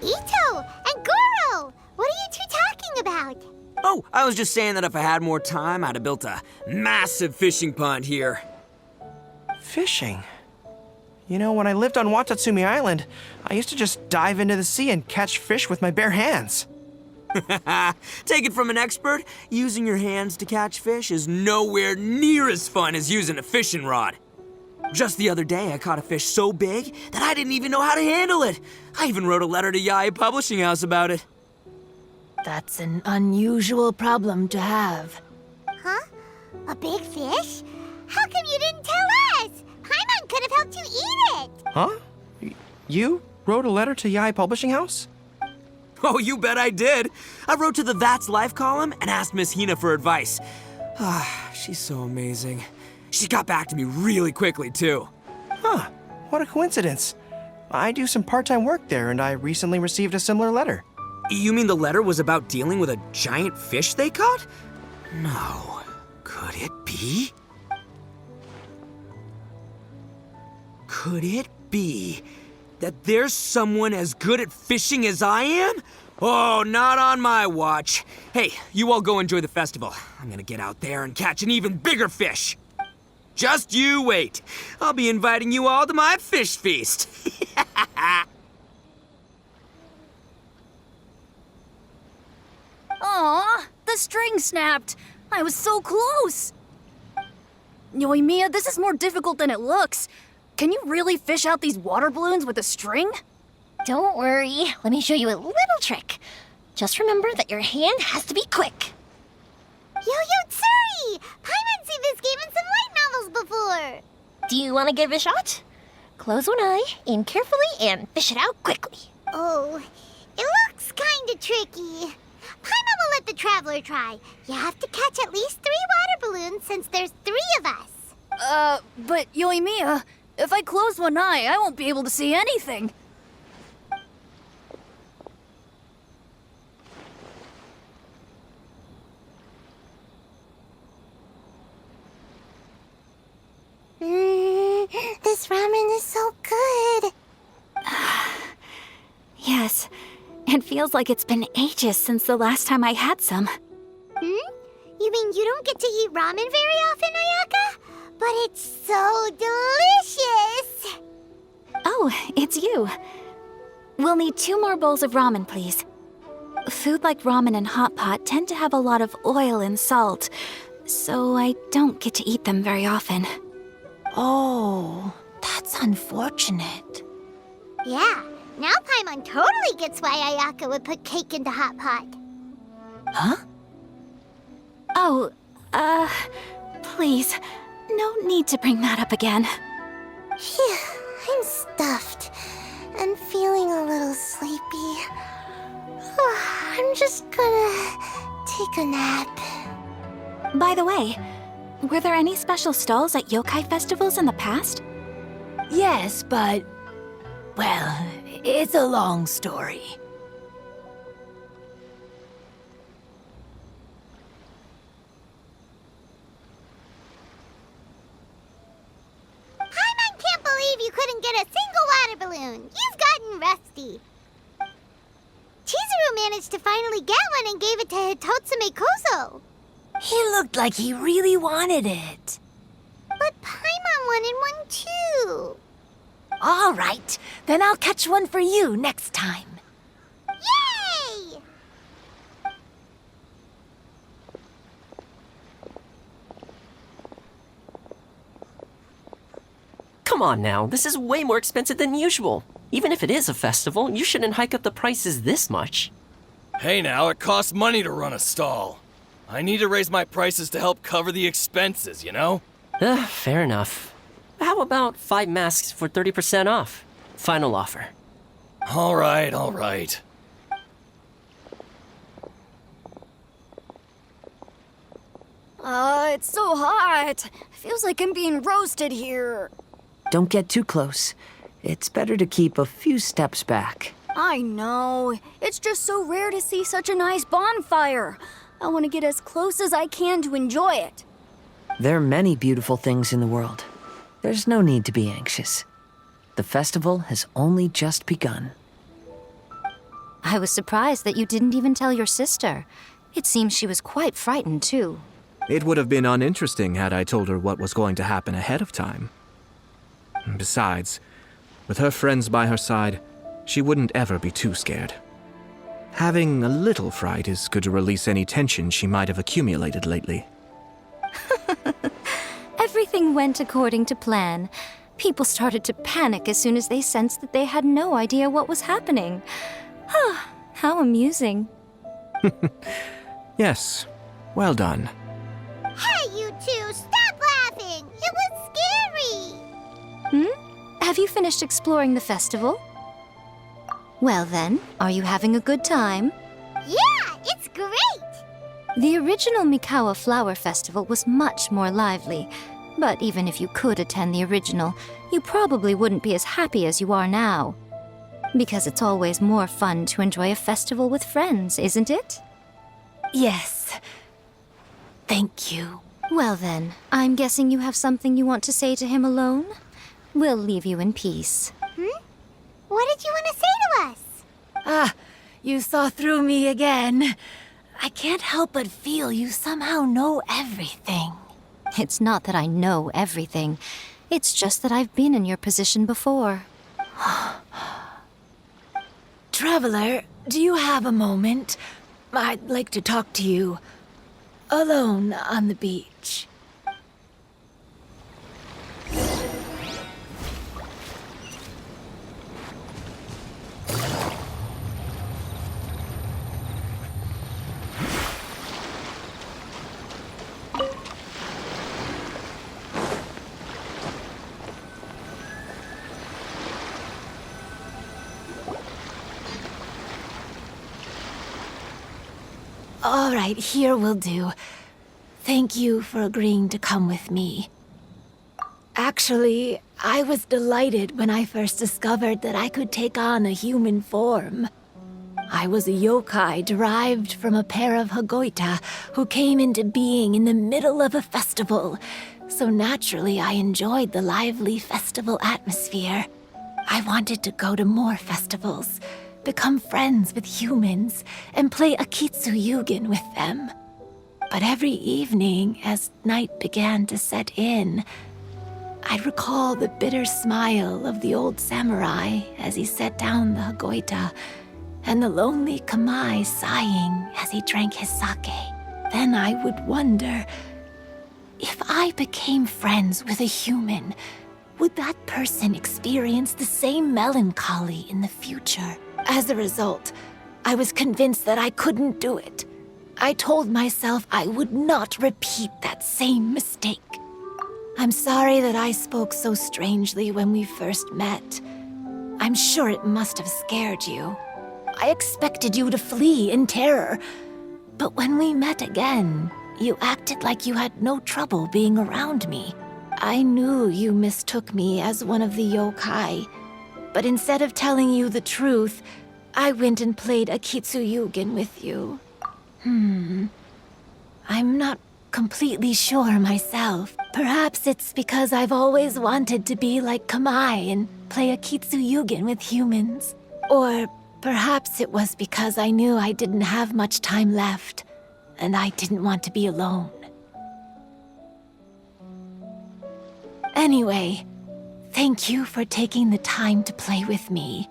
Ito and Goro! What are you two talking about? Oh, I was just saying that if I had more time, I'd have built a massive fishing pond here. Fishing? You know, when I lived on Watatsumi Island, I used to just dive into the sea and catch fish with my bare hands. Take it from an expert, using your hands to catch fish is nowhere near as fun as using a fishing rod. Just the other day, I caught a fish so big that I didn't even know how to handle it. I even wrote a letter to J.A.G Publishing House about it. That's an unusual problem to have. Huh? A big fish? How come you didn't tell us? Paimon could have helped you eat it. Huh? You wrote a letter to J.A.G Publishing House? Oh, you bet I did. I wrote to the That's Life column and asked Miss Hina for advice. She's so amazing. She got back to me really quickly, too. Huh, what a coincidence. I do some part-time work there, and I recently received a similar letter. You mean the letter was about dealing with a giant fish they caught? No. Could it be? Could it be that there's someone as good at fishing as I am? Oh, not on my watch. Hey, you all go enjoy the festival. I'm gonna get out there and catch an even bigger fish. Just you wait. I'll be inviting you all to my fish feast. Aw, the string snapped. I was so close. Yoimiya, this is more difficult than it looks. Can you really fish out these water balloons with a string? Don't worry. Let me show you a little trick. Just remember that your hand has to be quick. Yo-Yo Tsuri! Paimon's seen this game in some light novels before. Do you want to give it a shot? Close one eye, aim carefully, and fish it out quickly. Oh, it looks kinda tricky. Paimon will let the traveler try. You have to catch at least 3 water balloons since there's 3 of us. But Yoimiya, if I close one eye, I won't be able to see anything. This ramen is so good. Yes, it feels like it's been ages since the last time I had some. You mean you don't get to eat ramen very often, Ayaka? But it's so delicious! Oh, it's you. We'll need 2 more bowls of ramen, please. Food like ramen and hot pot tend to have a lot of oil and salt, so I don't get to eat them very often. Oh, that's unfortunate. Yeah, now Paimon totally gets why Ayaka would put cake into hot pot. Huh? Oh, please, no need to bring that up again. Phew, I'm stuffed and feeling a little sleepy. I'm just gonna take a nap. By the way, were there any special stalls at yokai festivals in the past? Yes, but... well, it's a long story. Paimon can't believe you couldn't get a single water balloon. You've gotten rusty. Chizuru managed to finally get one and gave it to Hitotsume Kozo. He looked like he really wanted it. But Paimon wanted one too. All right, then I'll catch one for you next time. Yay! Come on now, this is way more expensive than usual. Even if it is a festival, you shouldn't hike up the prices this much. Hey now, it costs money to run a stall. I need to raise my prices to help cover the expenses, you know? Fair enough. How about 5 masks for 30% off? Final offer. All right, all right. It's so hot. Feels like I'm being roasted here. Don't get too close. It's better to keep a few steps back. I know. It's just so rare to see such a nice bonfire. I want to get as close as I can to enjoy it. There are many beautiful things in the world. There's no need to be anxious. The festival has only just begun. I was surprised that you didn't even tell your sister. It seems she was quite frightened, too. It would have been uninteresting had I told her what was going to happen ahead of time. Besides, with her friends by her side, she wouldn't ever be too scared. Having a little fright is good to release any tension she might have accumulated lately. Everything went according to plan. People started to panic as soon as they sensed that they had no idea what was happening. How amusing. Yes, well done. Hey, you two, stop laughing! It was scary! Have you finished exploring the festival? Well then, are you having a good time? Yeah, it's great! The original Mikawa Flower Festival was much more lively, but even if you could attend the original, you probably wouldn't be as happy as you are now. Because it's always more fun to enjoy a festival with friends, isn't it? Yes. Thank you. Well then, I'm guessing you have something you want to say to him alone? We'll leave you in peace. What did you want to say to us? Ah, you saw through me again. I can't help but feel you somehow know everything. It's not that I know everything. It's just that I've been in your position before. Traveler, do you have a moment? I'd like to talk to you. Alone on the beach. All right, here will do. Thank you for agreeing to come with me. Actually, I was delighted when I first discovered that I could take on a human form. I was a yokai derived from a pair of Hagoita who came into being in the middle of a festival. So naturally, I enjoyed the lively festival atmosphere. I wanted to go to more festivals, become friends with humans, and play Akitsu Yugen with them. But every evening, as night began to set in, I'd recall the bitter smile of the old samurai as he set down the Hagoita, and the lonely Kamai sighing as he drank his sake. Then I would wonder, if I became friends with a human, would that person experience the same melancholy in the future? As a result, I was convinced that I couldn't do it. I told myself I would not repeat that same mistake. I'm sorry that I spoke so strangely when we first met. I'm sure it must have scared you. I expected you to flee in terror. But when we met again, you acted like you had no trouble being around me. I knew you mistook me as one of the yokai. But instead of telling you the truth, I went and played Akitsu Yugen with you. I'm not completely sure myself. Perhaps it's because I've always wanted to be like Kamai and play Akitsu Yugen with humans. Or perhaps it was because I knew I didn't have much time left, and I didn't want to be alone. Anyway, thank you for taking the time to play with me.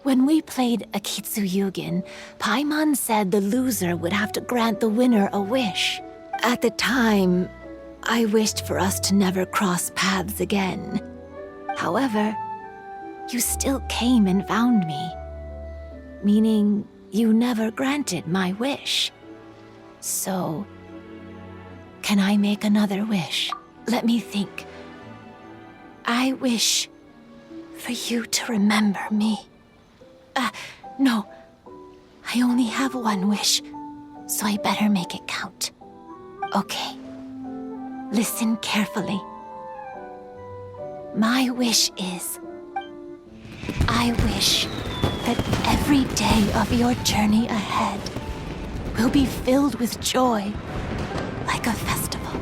When we played Akitsu Yugen, Paimon said the loser would have to grant the winner a wish. At the time, I wished for us to never cross paths again. However, you still came and found me, meaning you never granted my wish. So, can I make another wish? Let me think. I wish for you to remember me. No. I only have one wish, so I better make it count. Okay. Listen carefully. My wish is, I wish that every day of your journey ahead will be filled with joy, like a festival.